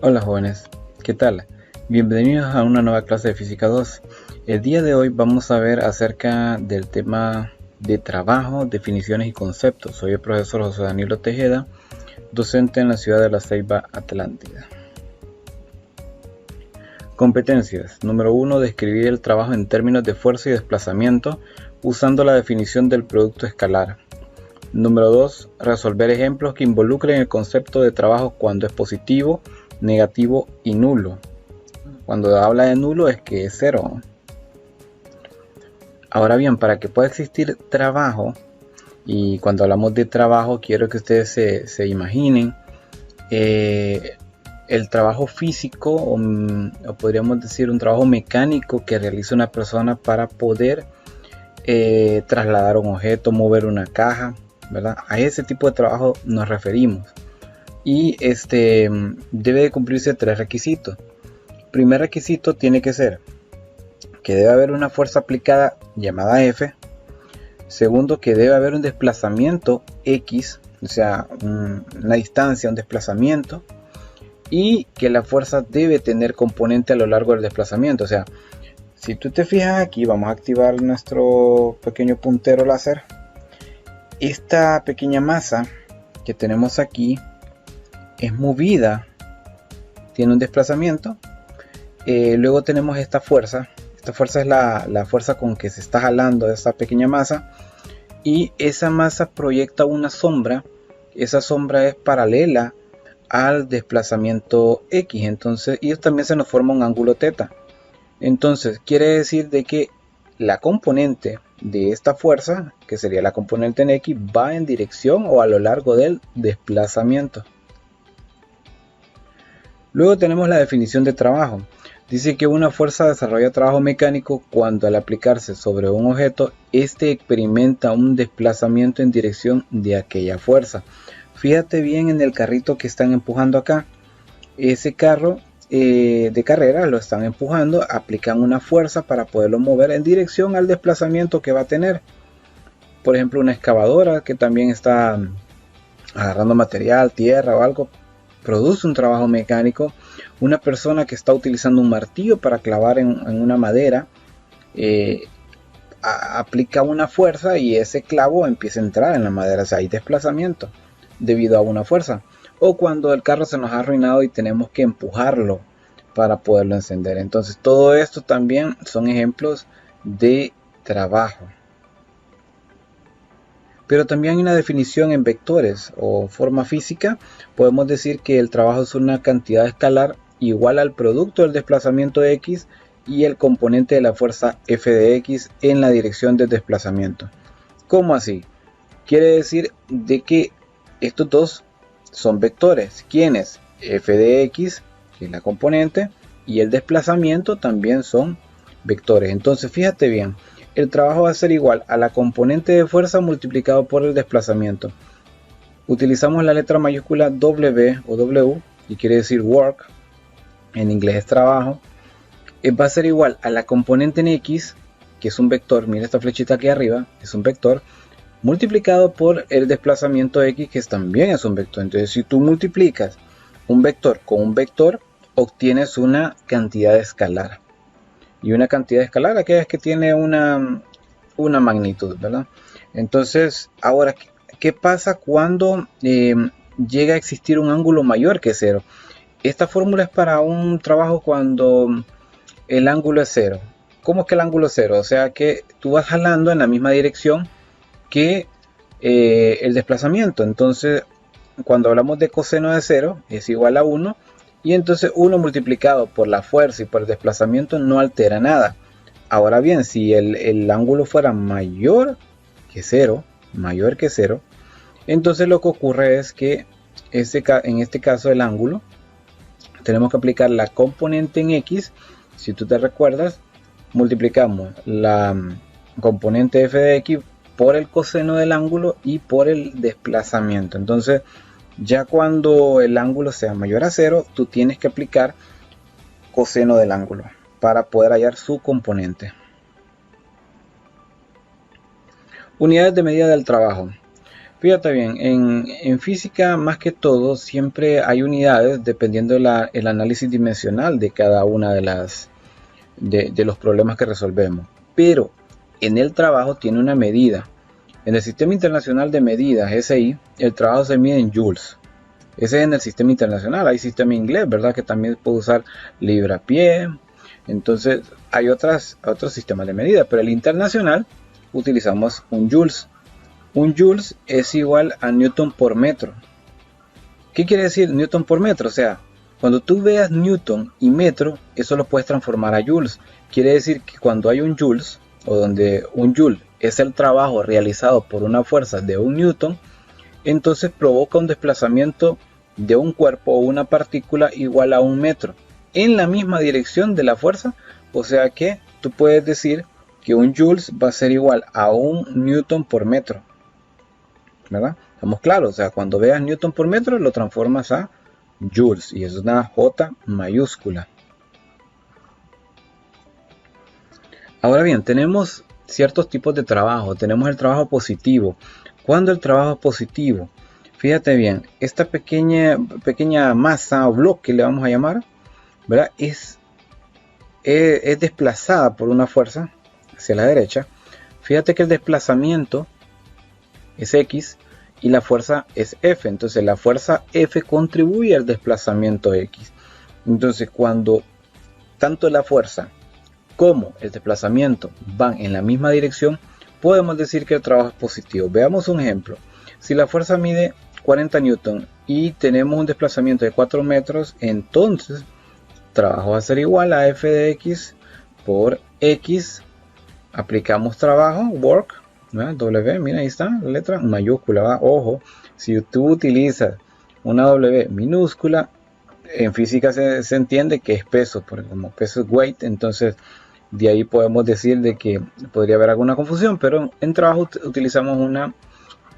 Hola jóvenes, ¿qué tal? Bienvenidos a una nueva clase de Física 2. El día de hoy vamos a ver acerca del tema de trabajo, definiciones y conceptos. Soy el profesor José Danilo Tejeda, docente en la ciudad de La Ceiba, Atlántida. Competencias. Número 1. Describir el trabajo en términos de fuerza y desplazamiento usando la definición del producto escalar. Número 2. Resolver ejemplos que involucren el concepto de trabajo cuando es positivo, negativo y nulo. Cuando habla de nulo es que es cero. Ahora bien, para que pueda existir trabajo, y cuando hablamos de trabajo quiero que ustedes se imaginen el trabajo físico o podríamos decir un trabajo mecánico que realiza una persona para poder trasladar un objeto, mover una caja, ¿verdad? A ese tipo de trabajo nos referimos. Y debe de cumplirse 3 requisitos. Primer requisito tiene que ser que debe haber una fuerza aplicada llamada F. Segundo, que debe haber un desplazamiento X, o sea, una distancia, un desplazamiento. Y que la fuerza debe tener componente a lo largo del desplazamiento. O sea, si tú te fijas aquí, vamos a activar nuestro pequeño puntero láser. Esta pequeña masa que tenemos aquí es movida, tiene un desplazamiento. Luego tenemos esta fuerza. Esta fuerza es la fuerza con que se está jalando esa pequeña masa. Y esa masa proyecta una sombra. Esa sombra es paralela al desplazamiento X. Entonces, y también se nos forma un ángulo θ. Entonces, quiere decir de que la componente de esta fuerza, que sería la componente en X, va en dirección o a lo largo del desplazamiento. Luego tenemos la definición de trabajo. Dice que una fuerza desarrolla trabajo mecánico cuando al aplicarse sobre un objeto, éste experimenta un desplazamiento en dirección de aquella fuerza. Fíjate bien en el carrito que están empujando acá. Ese carro de carrera lo están empujando, aplican una fuerza para poderlo mover en dirección al desplazamiento que va a tener. Por ejemplo, una excavadora que también está agarrando material, tierra o algo, produce un trabajo mecánico. Una persona que está utilizando un martillo para clavar en una madera aplica una fuerza y ese clavo empieza a entrar en la madera. O sea, hay desplazamiento debido a una fuerza. O cuando el carro se nos ha arruinado y tenemos que empujarlo para poderlo encender. Entonces todo esto también son ejemplos de trabajo. Pero también hay una definición en vectores o forma física. Podemos decir que el trabajo es una cantidad escalar igual al producto del desplazamiento X y el componente de la fuerza F de X en la dirección del desplazamiento. ¿Cómo así? Quiere decir de que estos dos son vectores. ¿Quiénes? F de X, que es la componente, y el desplazamiento también son vectores. Entonces fíjate bien, el trabajo va a ser igual a la componente de fuerza multiplicado por el desplazamiento. Utilizamos la letra mayúscula W o W, y quiere decir work, en inglés es trabajo. Va a ser igual a la componente en X, que es un vector, mira esta flechita aquí arriba, es un vector, multiplicado por el desplazamiento X, que también es un vector. Entonces si tú multiplicas un vector con un vector, obtienes una cantidad escalar. Y una cantidad escalar aquella es que tiene una magnitud, ¿verdad? Entonces, ahora, ¿qué pasa cuando llega a existir un ángulo mayor que 0? Esta fórmula es para un trabajo cuando el ángulo es 0. ¿Cómo es que el ángulo es 0? O sea que tú vas jalando en la misma dirección que el desplazamiento. Entonces, cuando hablamos de coseno de 0 es igual a 1. Y entonces 1 multiplicado por la fuerza y por el desplazamiento no altera nada. Ahora bien, si el ángulo fuera mayor que 0, entonces lo que ocurre es que en este caso el ángulo, tenemos que aplicar la componente en X. Si tú te recuerdas, multiplicamos la componente F de X por el coseno del ángulo y por el desplazamiento. Entonces, ya cuando el ángulo sea mayor a 0, tú tienes que aplicar coseno del ángulo para poder hallar su componente. Unidades de medida del trabajo. Fíjate bien, en física más que todo siempre hay unidades dependiendo el análisis dimensional de cada una de los problemas que resolvemos. Pero en el trabajo tiene una medida. En el Sistema Internacional de Medidas, SI, el trabajo se mide en joules. Ese es en el sistema internacional. Hay sistema inglés, ¿verdad? Que también puede usar libra-pie. Entonces hay otros sistemas de medida, pero el internacional utilizamos un joules. Un joules es igual a newton por metro. ¿Qué quiere decir newton por metro? O sea, cuando tú veas newton y metro, eso lo puedes transformar a joules. Quiere decir que cuando hay un joules, o donde un joule es el trabajo realizado por una fuerza de un newton, entonces provoca un desplazamiento de un cuerpo o una partícula igual a un metro en la misma dirección de la fuerza. O sea que tú puedes decir que un joules va a ser igual a un newton por metro, ¿verdad? Estamos claros. O sea, cuando veas newton por metro lo transformas a joules y es una J mayúscula. Ahora bien, tenemos ciertos tipos de trabajo. Tenemos el trabajo positivo. Cuando el trabajo es positivo, fíjate bien, esta pequeña masa o bloque le vamos a llamar, ¿verdad? Es desplazada por una fuerza hacia la derecha. Fíjate que el desplazamiento es X y la fuerza es F. Entonces la fuerza F contribuye al desplazamiento X. Entonces cuando tanto la fuerza como el desplazamiento van en la misma dirección, podemos decir que el trabajo es positivo. Veamos un ejemplo. Si la fuerza mide 40 newton y tenemos un desplazamiento de 4 metros, entonces el trabajo va a ser igual a F de X por X. Aplicamos trabajo, work, ¿verdad? W, mira ahí está la letra mayúscula, ¿verdad? Ojo, si tú utilizas una W minúscula, en física se entiende que es peso, porque como peso es weight, entonces de ahí podemos decir de que podría haber alguna confusión, pero en trabajo utilizamos una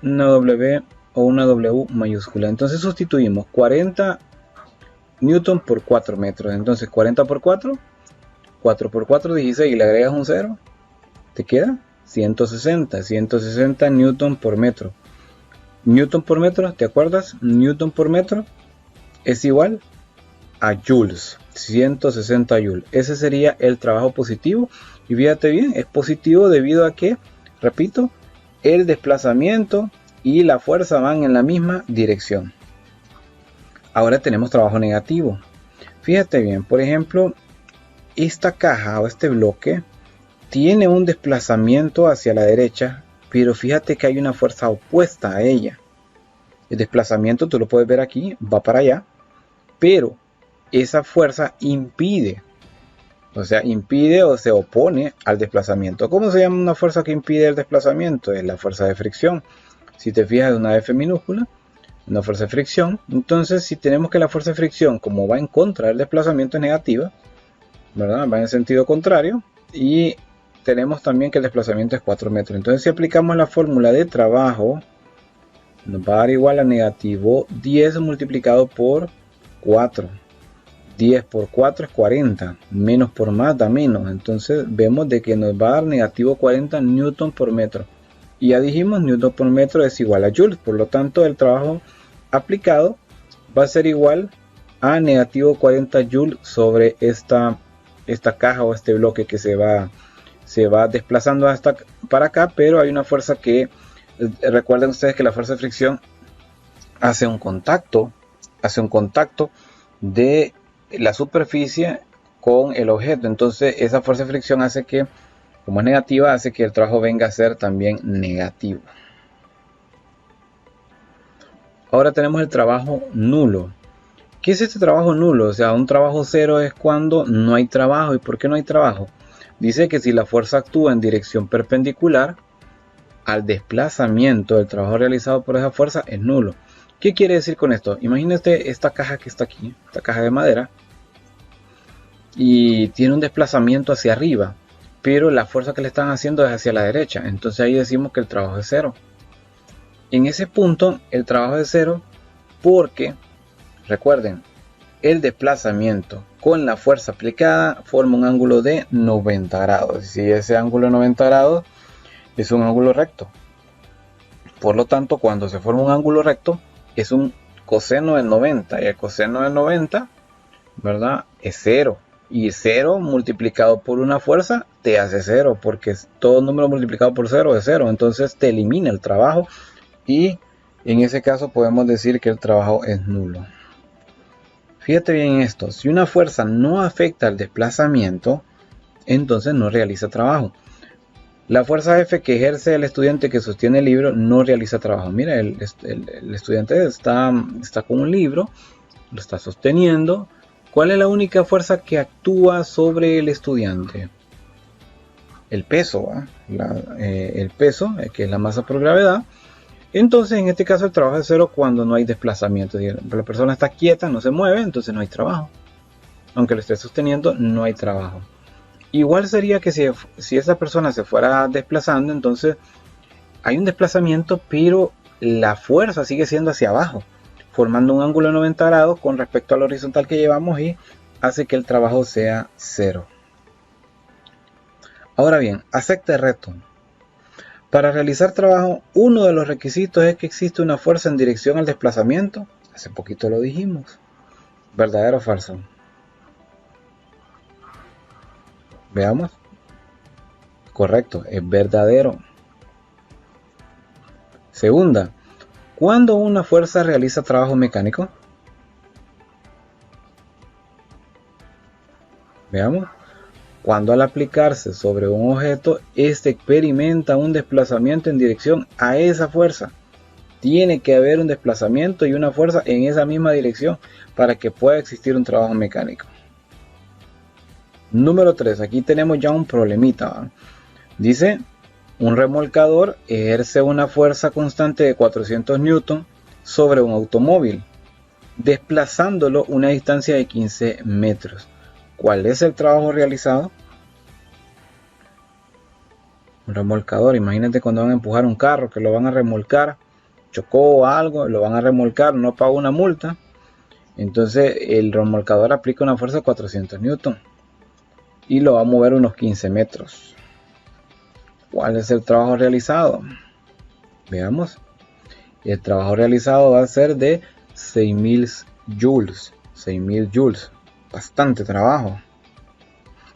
W o una W mayúscula. Entonces sustituimos 40 newton por 4 metros. Entonces 40 por 4, 4 por 4, 16, y le agregas un 0, te queda 160 newton por metro. Newton por metro, ¿te acuerdas? Newton por metro es igual a joules, 160 joules. Ese sería el trabajo positivo. Y fíjate bien, es positivo debido a que, repito, el desplazamiento y la fuerza van en la misma dirección. Ahora tenemos trabajo negativo. Fíjate bien, por ejemplo, esta caja o este bloque tiene un desplazamiento hacia la derecha, pero fíjate que hay una fuerza opuesta a ella. El desplazamiento, tú lo puedes ver aquí, va para allá, pero esa fuerza impide, o se opone al desplazamiento. ¿Cómo se llama una fuerza que impide el desplazamiento? Es la fuerza de fricción. Si te fijas, es una F minúscula, una fuerza de fricción. Entonces, si tenemos que la fuerza de fricción, como va en contra del desplazamiento, es negativa, ¿verdad? Va en sentido contrario, y tenemos también que el desplazamiento es 4 metros. Entonces, si aplicamos la fórmula de trabajo, nos va a dar igual a negativo 10 multiplicado por 4. 10 por 4 es 40, menos por más da menos, entonces vemos de que nos va a dar negativo 40 newton por metro. Y ya dijimos, newton por metro es igual a joules, por lo tanto el trabajo aplicado va a ser igual a negativo 40 joules sobre esta caja o este bloque que se va desplazando hasta para acá, pero hay una fuerza que, recuerden ustedes que la fuerza de fricción hace un contacto de la superficie con el objeto. Entonces esa fuerza de fricción hace que, como es negativa, hace que el trabajo venga a ser también negativo. Ahora tenemos el trabajo nulo. ¿Qué es este trabajo nulo? O sea, un trabajo cero es cuando no hay trabajo. ¿Y por qué no hay trabajo? Dice que si la fuerza actúa en dirección perpendicular al desplazamiento, el trabajo realizado por esa fuerza es nulo. ¿Qué quiere decir con esto? Imagínate esta caja que está aquí, esta caja de madera, y tiene un desplazamiento hacia arriba, pero la fuerza que le están haciendo es hacia la derecha. Entonces ahí decimos que el trabajo es cero. En ese punto el trabajo es cero porque, recuerden, el desplazamiento con la fuerza aplicada forma un ángulo de 90 grados. Si ese ángulo de 90 grados es un ángulo recto. Por lo tanto, cuando se forma un ángulo recto, es un coseno de 90. Y el coseno de 90, ¿verdad?, es 0. Y 0 multiplicado por una fuerza te hace 0, porque todo número multiplicado por 0 es 0. Entonces te elimina el trabajo y en ese caso podemos decir que el trabajo es nulo. Fíjate bien esto, si una fuerza no afecta al desplazamiento, entonces no realiza trabajo. La fuerza F que ejerce el estudiante que sostiene el libro no realiza trabajo. Mira, el estudiante está con un libro, lo está sosteniendo. ¿Cuál es la única fuerza que actúa sobre el estudiante? El peso, el peso, que es la masa por gravedad. Entonces, en este caso, el trabajo es 0 cuando no hay desplazamiento. La persona está quieta, no se mueve, entonces no hay trabajo. Aunque lo esté sosteniendo, no hay trabajo. Igual sería que si esa persona se fuera desplazando, entonces hay un desplazamiento, pero la fuerza sigue siendo hacia abajo, formando un ángulo de 90 grados con respecto al horizontal que llevamos y hace que el trabajo sea 0. Ahora bien, acepta el reto. Para realizar trabajo, uno de los requisitos es que existe una fuerza en dirección al desplazamiento. Hace poquito lo dijimos. ¿Verdadero o falso? Veamos. Correcto, es verdadero. Segunda, ¿cuándo una fuerza realiza trabajo mecánico? Veamos. Cuando al aplicarse sobre un objeto, éste experimenta un desplazamiento en dirección a esa fuerza. Tiene que haber un desplazamiento y una fuerza en esa misma dirección para que pueda existir un trabajo mecánico. Número 3, aquí tenemos ya un problemita, ¿va? Dice, un remolcador ejerce una fuerza constante de 400 newton sobre un automóvil, desplazándolo una distancia de 15 metros. ¿Cuál es el trabajo realizado? Un remolcador, imagínate cuando van a empujar un carro, que lo van a remolcar, chocó algo, lo van a remolcar, no pagó una multa, entonces el remolcador aplica una fuerza de 400 newton y lo va a mover unos 15 metros. ¿Cuál es el trabajo realizado? Veamos. El trabajo realizado va a ser de 6000 joules. 6000 joules. Bastante trabajo.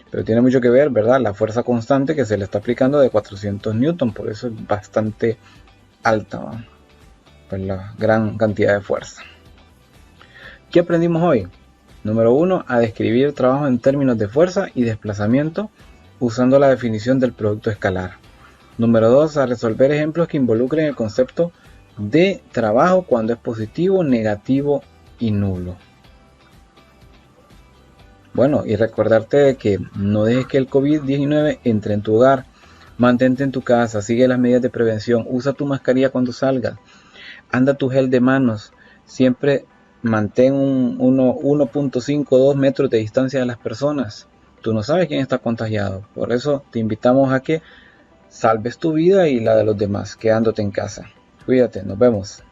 Pero tiene mucho que ver, ¿verdad? La fuerza constante que se le está aplicando de 400 newton. Por eso es bastante alta, ¿va? Por la gran cantidad de fuerza. ¿Qué aprendimos hoy? Número 1. A describir el trabajo en términos de fuerza y desplazamiento usando la definición del producto escalar. Número 2. A resolver ejemplos que involucren el concepto de trabajo cuando es positivo, negativo y nulo. Bueno, y recordarte de que no dejes que el COVID-19 entre en tu hogar. Mantente en tu casa, sigue las medidas de prevención, usa tu mascarilla cuando salgas, anda tu gel de manos, siempre mantén 1.5 o 2 metros de distancia de las personas. Tú no sabes quién está contagiado, por eso te invitamos a que salves tu vida y la de los demás, quedándote en casa. Cuídate, nos vemos.